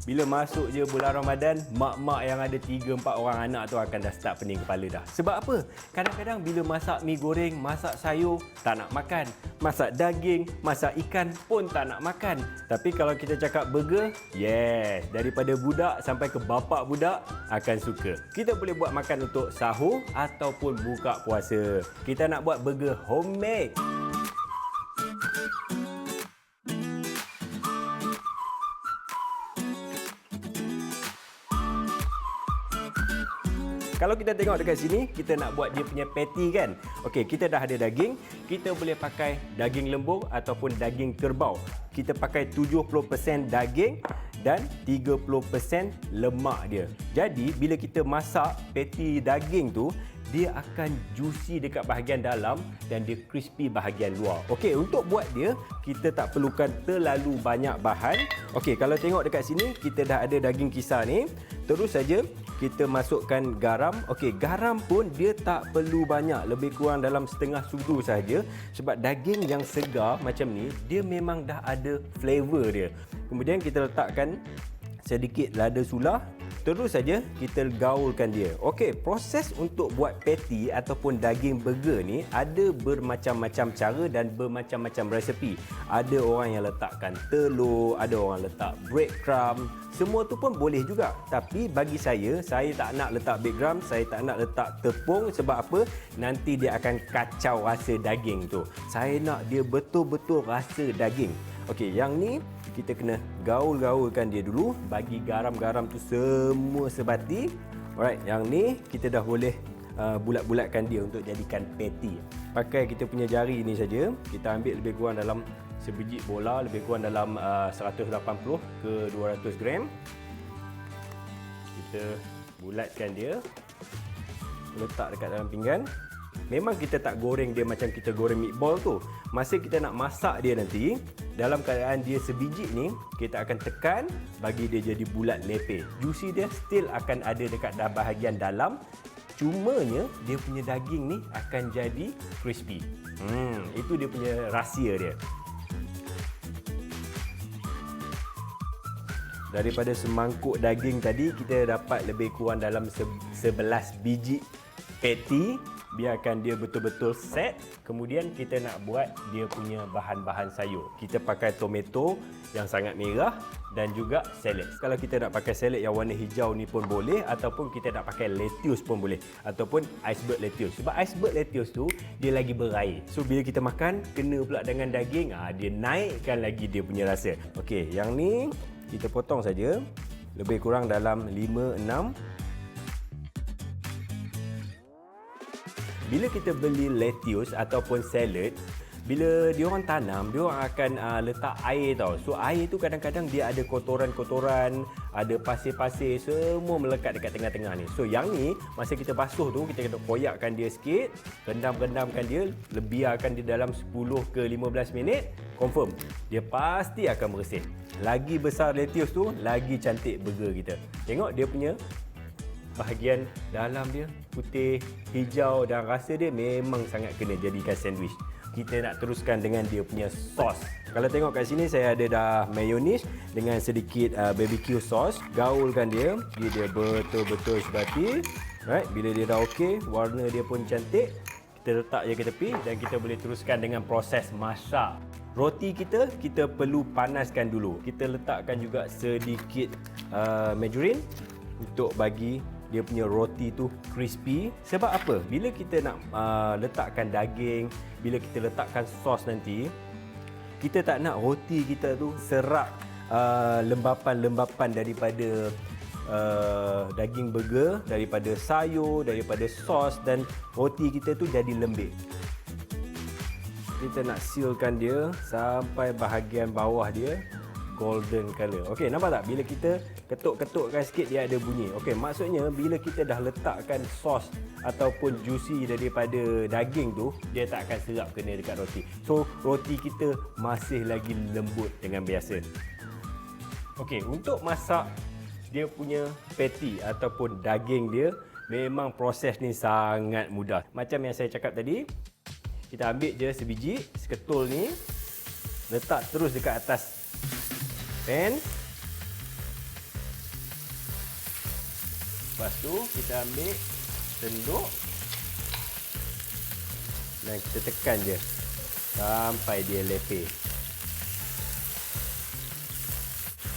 Bila masuk je bulan Ramadan, mak-mak yang ada 3-4 orang anak tu akan dah start pening kepala dah. Sebab apa? Kadang-kadang bila masak mi goreng, masak sayur, tak nak makan. Masak daging, masak ikan pun tak nak makan. Tapi kalau kita cakap burger, yes, daripada budak sampai ke bapak budak akan suka. Kita boleh buat makan untuk sahur ataupun buka puasa. Kita nak buat burger homemade. Kalau kita tengok dekat sini, kita nak buat dia punya patty kan. Okey, kita dah ada daging. Kita boleh pakai daging lembu ataupun daging kerbau. Kita pakai 70% daging dan 30% lemak dia. Jadi, bila kita masak patty daging tu, dia akan juicy dekat bahagian dalam dan dia crispy bahagian luar. Okey, untuk buat dia, kita tak perlukan terlalu banyak bahan. Okey, kalau tengok dekat sini, kita dah ada daging kisar ni. Terus saja kita masukkan garam. Okey, garam pun dia tak perlu banyak, lebih kurang dalam setengah sudu saja sebab daging yang segar macam ni dia memang dah ada flavor dia. Kemudian kita letakkan sedikit lada sulah. Terus saja kita gaulkan dia. Okey, proses untuk buat patty ataupun daging burger ni ada bermacam-macam cara dan bermacam-macam resepi. Ada orang yang letakkan telur, ada orang letak breadcrumb. Semua tu pun boleh juga. Tapi bagi saya tak nak letak breadcrumb, saya tak nak letak tepung. Sebab apa? Nanti dia akan kacau rasa daging tu. Saya nak dia betul-betul rasa daging. Okey, yang ni kita kena gaul-gaulkan dia dulu, bagi garam-garam tu semua sebati. Alright, yang ni kita dah boleh bulat-bulatkan dia untuk jadikan patty. Pakai kita punya jari ni saja. Kita ambil lebih kurang dalam sebiji bola, lebih kurang dalam 180 ke 200 gram. Kita bulatkan dia, letak dekat dalam pinggan. Memang kita tak goreng dia macam kita goreng meatball tu. Masa kita nak masak dia nanti, dalam keadaan dia sebiji ni, kita akan tekan bagi dia jadi bulat lepeh. Juicy dia still akan ada dekat bahagian dalam. Cumanya dia punya daging ni akan jadi crispy. Itu dia punya rahsia dia. Daripada semangkuk daging tadi, kita dapat lebih kurang dalam 11 biji patty. Biarkan dia betul-betul set. Kemudian kita nak buat dia punya bahan-bahan sayur. Kita pakai tomato yang sangat merah dan juga salad. Kalau kita nak pakai salad yang warna hijau ni pun boleh, ataupun kita nak pakai lettuce pun boleh, ataupun iceberg lettuce. Sebab iceberg lettuce tu dia lagi berair. So bila kita makan kena pula dengan daging, dia naikkan lagi dia punya rasa. Okey, yang ni kita potong saja. Lebih kurang dalam 5-6. Bila kita beli lettuce ataupun salad, bila diorang tanam, diorang akan letak air tau. So air tu kadang-kadang dia ada kotoran-kotoran, ada pasir-pasir, semua melekat dekat tengah-tengah ni. So yang ni, masa kita basuh tu, kita kena koyakkan dia sikit, rendam-rendamkan dia, biarkan dia dalam 10 ke 15 minit, confirm dia pasti akan bersih. Lagi besar lettuce tu, lagi cantik burger kita. Tengok dia punya bahagian dalam dia putih, hijau dan rasa dia memang sangat kena jadikan sandwich. Kita nak teruskan dengan dia punya sos. Kalau tengok kat sini saya ada dah mayonnaise dengan sedikit barbecue sauce. Gaulkan dia, dia betul-betul sebati. Right, bila dia dah okey, warna dia pun cantik, kita letak je ke tepi dan kita boleh teruskan dengan proses masak. Roti kita perlu panaskan dulu. Kita letakkan juga sedikit margarine untuk bagi dia punya roti tu crispy. Sebab apa? Bila kita nak letakkan daging, bila kita letakkan sos nanti, kita tak nak roti kita tu serap lembapan-lembapan daripada daging burger, daripada sayur, daripada sos, dan roti kita tu jadi lembik. Kita nak sealkan dia sampai bahagian bawah dia golden color. Okey, nampak tak? Bila kita ketuk-ketukkan sikit dia ada bunyi. Okey, maksudnya bila kita dah letakkan sos ataupun juicy daripada daging tu, dia tak akan serap kena dekat roti. So, roti kita masih lagi lembut dengan biasa. Okey, untuk masak dia punya patty ataupun daging dia, memang proses ni sangat mudah. Macam yang saya cakap tadi, kita ambil je sebiji, seketul ni, letak terus dekat atas pan. Lepas tu kita ambil senduk dan kita tekan je sampai dia lepeh.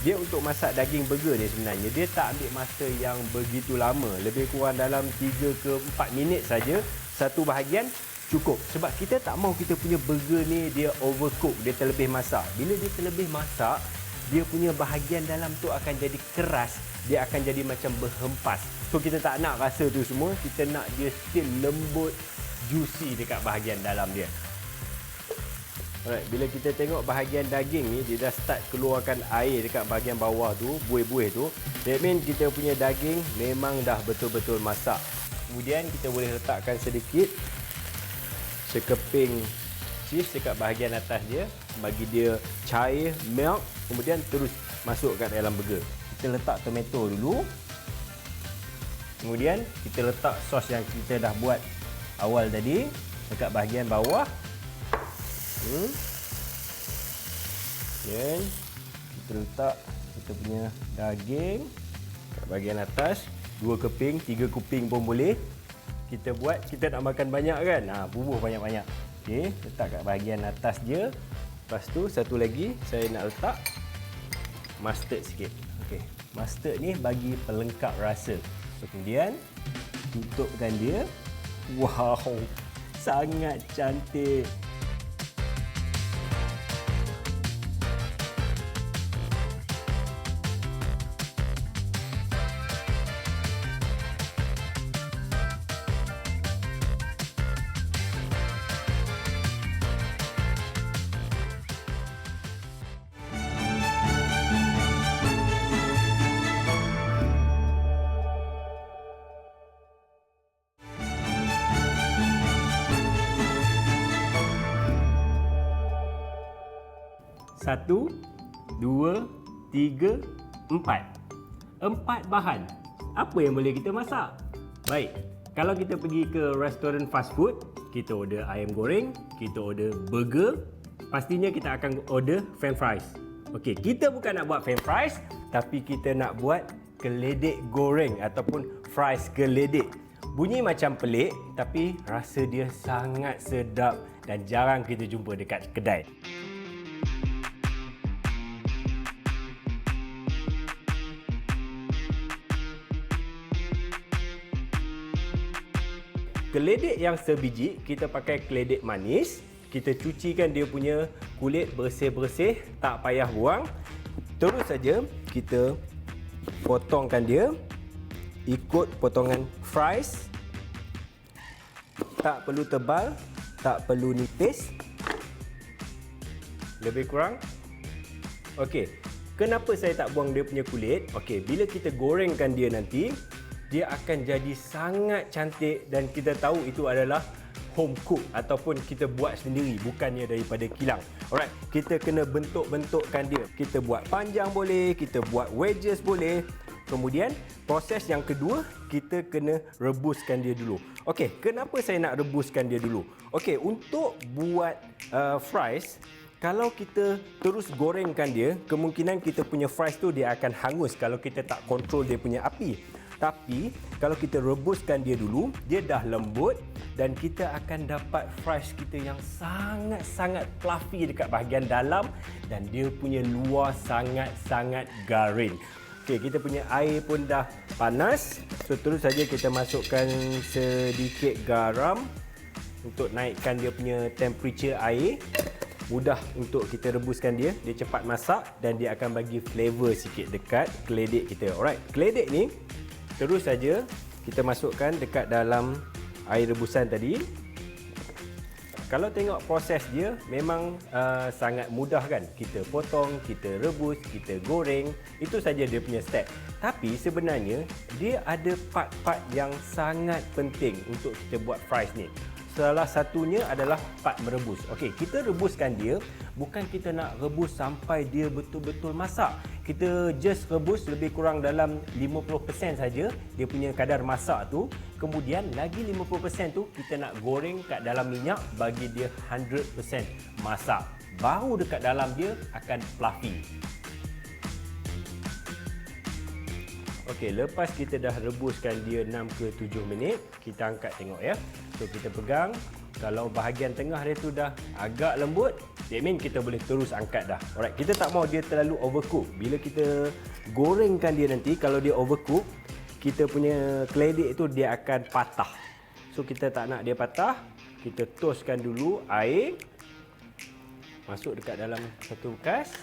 Dia untuk masak daging burger ni sebenarnya dia tak ambil masa yang begitu lama. Lebih kurang dalam 3 ke 4 minit saja satu bahagian cukup. Sebab kita tak mahu kita punya burger ni dia overcook, dia terlebih masak. Bila dia terlebih masak, dia punya bahagian dalam tu akan jadi keras, dia akan jadi macam berhempas. So kita tak nak rasa tu semua, kita nak dia still lembut, juicy dekat bahagian dalam dia. Alright, bila kita tengok bahagian daging ni dia dah start keluarkan air dekat bahagian bawah tu, buih-buih tu, that means kita punya daging memang dah betul-betul masak. Kemudian kita boleh letakkan sedikit sekeping cheese dekat bahagian atas dia, bagi dia cair, melt, kemudian terus masuk kat dalam burger. Kita letak tomato dulu. Kemudian kita letak sos yang kita dah buat awal tadi dekat bahagian bawah. Dan kita letak kita punya daging kat bahagian atas. 2 keping, 3 kuping pun boleh. Kita buat, kita nak makan banyak kan, bubuh banyak-banyak. Okey, letak kat bahagian atas dia. Lepas tu satu lagi saya nak letak mustard sikit. Okey, mustard ni bagi pelengkap rasa. Kemudian tutupkan dia. Wow, sangat cantik. Satu, dua, tiga, empat. 4 bahan. Apa yang boleh kita masak? Baik, kalau kita pergi ke restoran fast food, kita order ayam goreng, kita order burger, pastinya kita akan order french fries. Okey, kita bukan nak buat french fries, tapi kita nak buat keledek goreng ataupun fries keledek. Bunyi macam pelik, tapi rasa dia sangat sedap dan jarang kita jumpa dekat kedai. Keledek yang sebiji, kita pakai keledek manis. Kita cucikan dia punya kulit bersih-bersih, tak payah buang. Terus saja kita potongkan dia ikut potongan fries. Tak perlu tebal, tak perlu nipis. Lebih kurang. Okey, kenapa saya tak buang dia punya kulit? Okey, bila kita gorengkan dia nanti, dia akan jadi sangat cantik dan kita tahu itu adalah home cook ataupun kita buat sendiri, bukannya daripada kilang. Alright, kita kena bentuk-bentukkan dia. Kita buat panjang boleh, kita buat wedges boleh. Kemudian proses yang kedua, kita kena rebuskan dia dulu. Okey, kenapa saya nak rebuskan dia dulu? Okey, untuk buat fries, kalau kita terus gorengkan dia, kemungkinan kita punya fries tu dia akan hangus kalau kita tak kontrol dia punya api. Tapi kalau kita rebuskan dia dulu, dia dah lembut dan kita akan dapat fries kita yang sangat-sangat fluffy dekat bahagian dalam dan dia punya luar sangat-sangat garing. Okey, kita punya air pun dah panas. So terus saja kita masukkan sedikit garam untuk naikkan dia punya temperature air. Mudah untuk kita rebuskan dia, dia cepat masak dan dia akan bagi flavor sikit dekat keledek kita. Alright, keledek ni terus saja kita masukkan dekat dalam air rebusan tadi. Kalau tengok proses dia memang sangat mudah kan. Kita potong, kita rebus, kita goreng. Itu saja dia punya step. Tapi sebenarnya dia ada part-part yang sangat penting untuk kita buat fries ni. Salah satunya adalah part merebus. Okey, kita rebuskan dia, bukan kita nak rebus sampai dia betul-betul masak. Kita just rebus lebih kurang dalam 50% saja dia punya kadar masak tu. Kemudian lagi 50% tu kita nak goreng kat dalam minyak bagi dia 100% masak. Baru dekat dalam dia akan fluffy. Okey, lepas kita dah rebuskan dia 6 ke 7 minit, kita angkat tengok ya. So kita pegang, kalau bahagian tengah dia tu dah agak lembut, that mean kita boleh terus angkat dah. Alright, kita tak mau dia terlalu overcook. Bila kita gorengkan dia nanti, kalau dia overcook, kita punya keledek tu dia akan patah. So kita tak nak dia patah, kita toastkan dulu air. Masuk dekat dalam satu bekas.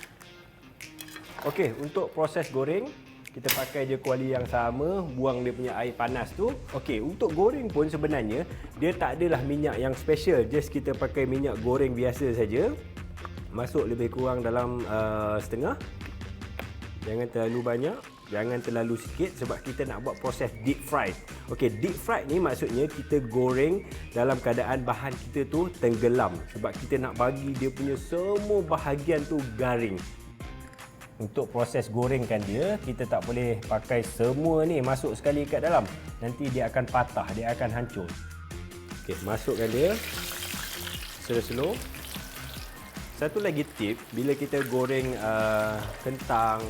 Okey, untuk proses goreng, kita pakai je kuali yang sama, buang dia punya air panas tu. Okey, untuk goreng pun sebenarnya, dia tak adalah minyak yang special. Just kita pakai minyak goreng biasa saja. Masuk lebih kurang dalam setengah. Jangan terlalu banyak, jangan terlalu sikit sebab kita nak buat proses deep fry. Okey, deep fry ni maksudnya kita goreng dalam keadaan bahan kita tu tenggelam. Sebab kita nak bagi dia punya semua bahagian tu garing. Untuk proses gorengkan dia, kita tak boleh pakai semua ni masuk sekali kat dalam. Nanti dia akan patah, dia akan hancur. Okey, masukkan dia slow-slow. Satu lagi tip, bila kita goreng kentang,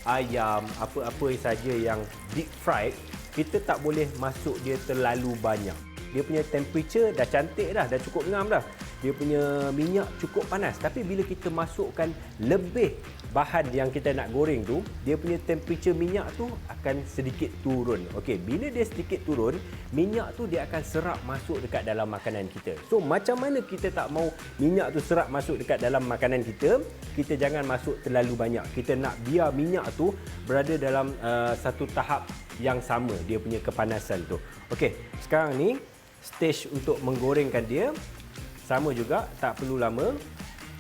ayam, apa-apa saja yang deep fried, kita tak boleh masuk dia terlalu banyak. Dia punya temperature dah cantik dah cukup ngam dah. Dia punya minyak cukup panas. Tapi bila kita masukkan lebih bahan yang kita nak goreng tu, dia punya temperature minyak tu akan sedikit turun. Okey, bila dia sedikit turun, minyak tu dia akan serap masuk dekat dalam makanan kita. So, macam mana kita tak mau minyak tu serap masuk dekat dalam makanan kita, kita jangan masuk terlalu banyak. Kita nak biar minyak tu berada dalam satu tahap yang sama, dia punya kepanasan tu. Okey, sekarang ni stage untuk menggorengkan dia sama juga, tak perlu lama.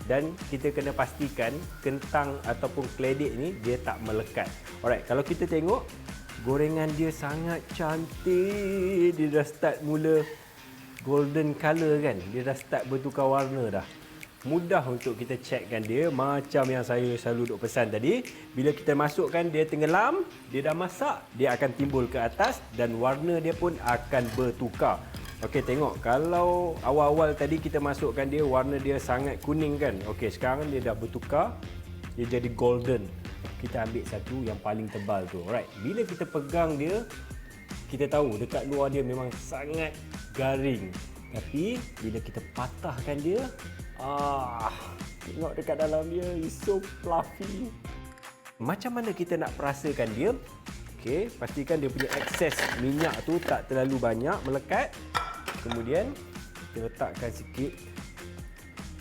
Dan kita kena pastikan kentang ataupun keledek ni dia tak melekat. Alright, kalau kita tengok gorengan dia sangat cantik. Dia dah start mula golden color kan. Dia dah start bertukar warna dah. Mudah untuk kita checkkan dia, macam yang saya selalu duk pesan tadi. Bila kita masukkan dia tenggelam, dia dah masak, dia akan timbul ke atas dan warna dia pun akan bertukar. Okey, tengok, kalau awal-awal tadi kita masukkan dia, warna dia sangat kuning kan. Okey, sekarang dia dah bertukar, dia jadi golden. Kita ambil satu yang paling tebal tu. Alright, bila kita pegang dia, kita tahu dekat luar dia memang sangat garing. Tapi bila kita patahkan dia, tengok dekat dalam dia, it's so fluffy. Macam mana kita nak perasakan dia? Okey, pastikan dia punya excess minyak tu tak terlalu banyak melekat. Kemudian kita letakkan sikit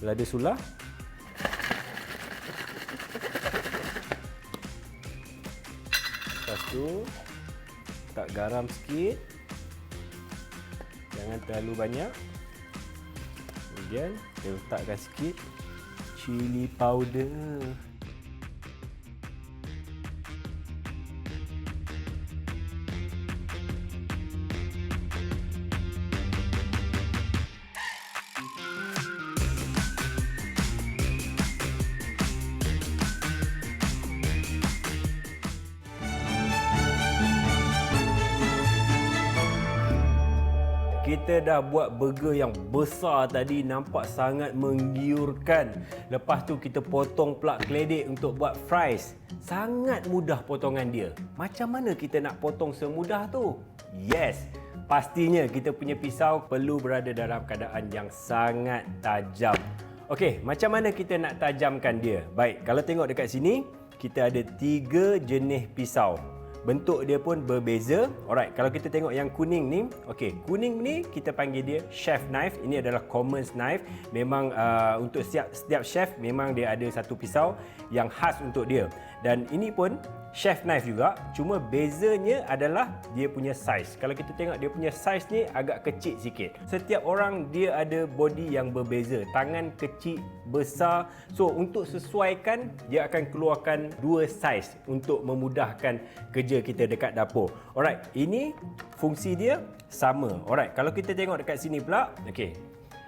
lada sulah. Lepas tu letak garam sikit. Jangan terlalu banyak. Kemudian kita letakkan sikit cili powder. Kita dah buat burger yang besar tadi, nampak sangat menggiurkan. Lepas tu kita potong pula keledek untuk buat fries. Sangat mudah potongan dia. Macam mana kita nak potong semudah tu? Yes, pastinya kita punya pisau perlu berada dalam keadaan yang sangat tajam. Okey, macam mana kita nak tajamkan dia? Baik, kalau tengok dekat sini, kita ada 3 jenis pisau. Bentuk dia pun berbeza. Alright, kalau kita tengok yang kuning ni, okey, kuning ni kita panggil dia chef knife. Ini adalah common knife. Memang untuk setiap chef memang dia ada satu pisau yang khas untuk dia. Dan ini pun chef knife juga, cuma bezanya adalah dia punya saiz. Kalau kita tengok dia punya saiz ni agak kecil sikit. Setiap orang dia ada body yang berbeza, tangan kecil, besar. So untuk sesuaikan, dia akan keluarkan 2 saiz untuk memudahkan kerja kita dekat dapur. Alright, ini fungsi dia sama. Alright, kalau kita tengok dekat sini pula, okey.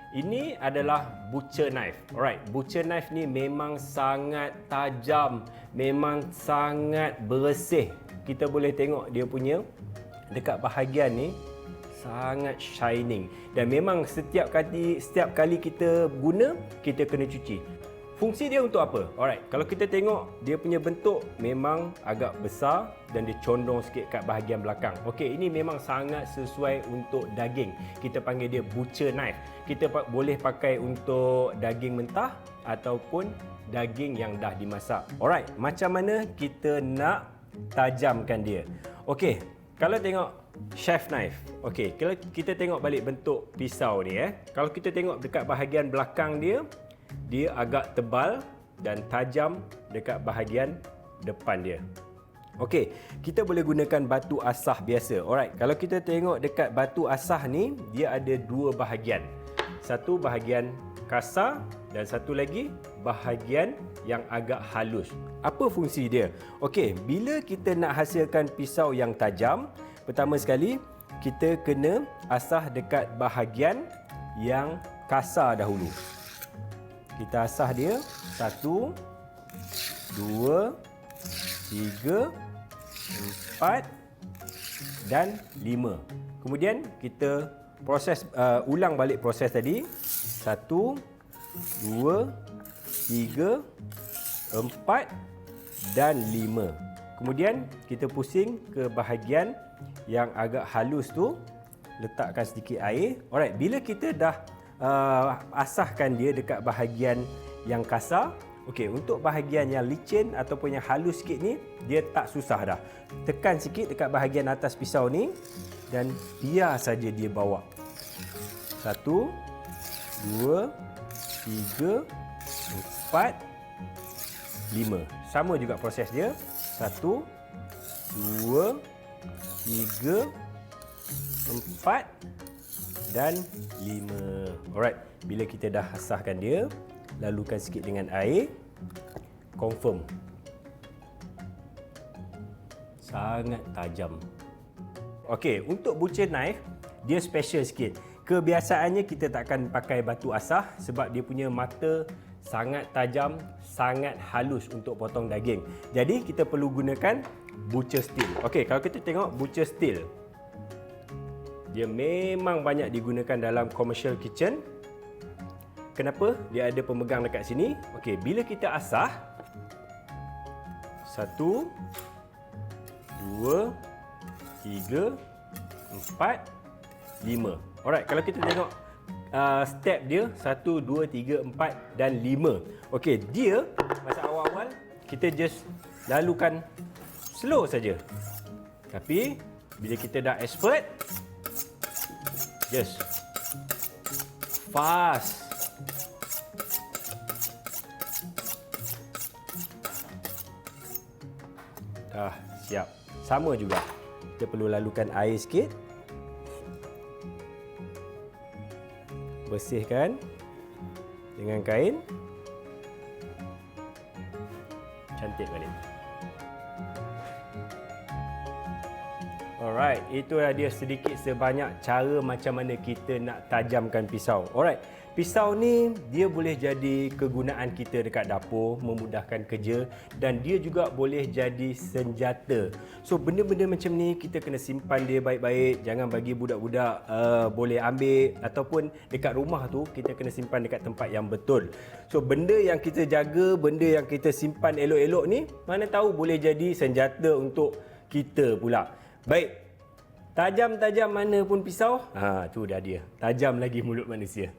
Ini adalah butcher knife. Alright, butcher knife ni memang sangat tajam, memang sangat bersih. Kita boleh tengok dia punya dekat bahagian ni sangat shining dan memang setiap kali kita guna, kita kena cuci. Fungsi dia untuk apa? Alright, kalau kita tengok dia punya bentuk memang agak besar dan dia condong sikit kat bahagian belakang. Okey, ini memang sangat sesuai untuk daging. Kita panggil dia butcher knife. Kita boleh pakai untuk daging mentah ataupun daging yang dah dimasak. Alright, macam mana kita nak tajamkan dia? Okey, kalau tengok chef knife. Okey, kalau kita tengok balik bentuk pisau ni Kalau kita tengok dekat bahagian belakang dia, dia agak tebal dan tajam dekat bahagian depan dia. Okey, kita boleh gunakan batu asah biasa. Alright, kalau kita tengok dekat batu asah ni, dia ada dua bahagian. Satu bahagian kasar dan satu lagi bahagian yang agak halus. Apa fungsi dia? Okey, bila kita nak hasilkan pisau yang tajam, pertama sekali kita kena asah dekat bahagian yang kasar dahulu. Kita asah dia 1, 2, 3, 4 dan 5. Kemudian kita proses ulang balik proses tadi. 1, 2, 3, 4 dan 5. Kemudian kita pusing ke bahagian yang agak halus tu, letakkan sedikit air. Alright, bila kita dah asahkan dia dekat bahagian yang kasar, okey, untuk bahagian yang licin ataupun yang halus sikit ni, dia tak susah dah. Tekan sikit dekat bahagian atas pisau ni dan biar saja dia bawa. 1, 2, 3, 4, 5. Sama juga proses dia. 1, 2, 3, 4 dan 5. Alright, bila kita dah asahkan dia, lalukan sikit dengan air. Confirm. Sangat tajam. Okey, untuk butcher knife, dia special sikit. Kebiasaannya kita takkan pakai batu asah sebab dia punya mata sangat tajam, sangat halus untuk potong daging. Jadi kita perlu gunakan butcher steel. Okey, kalau kita tengok butcher steel, dia memang banyak digunakan dalam commercial kitchen. Kenapa? Dia ada pemegang dekat sini. Okey, bila kita asah 1, 2, 3, 4, 5. Alright, kalau kita tengok step dia 1, 2, 3, 4 dan 5. Okey, dia masa awal-awal kita just lalukan slow saja. Tapi bila kita dah expert, just fast. Dah siap. Sama juga. Kita perlu lalukan air sikit. Bersihkan dengan kain. Cantik balik. Alright, itulah dia sedikit sebanyak cara macam mana kita nak tajamkan pisau. Alright, pisau ni dia boleh jadi kegunaan kita dekat dapur, memudahkan kerja, dan dia juga boleh jadi senjata. So benda-benda macam ni kita kena simpan dia baik-baik. Jangan bagi budak-budak boleh ambil, ataupun dekat rumah tu kita kena simpan dekat tempat yang betul. So benda yang kita jaga, benda yang kita simpan elok-elok ni, mana tahu boleh jadi senjata untuk kita pula. Baik, tajam-tajam mana pun pisau, tu dah dia. Tajam lagi mulut manusia.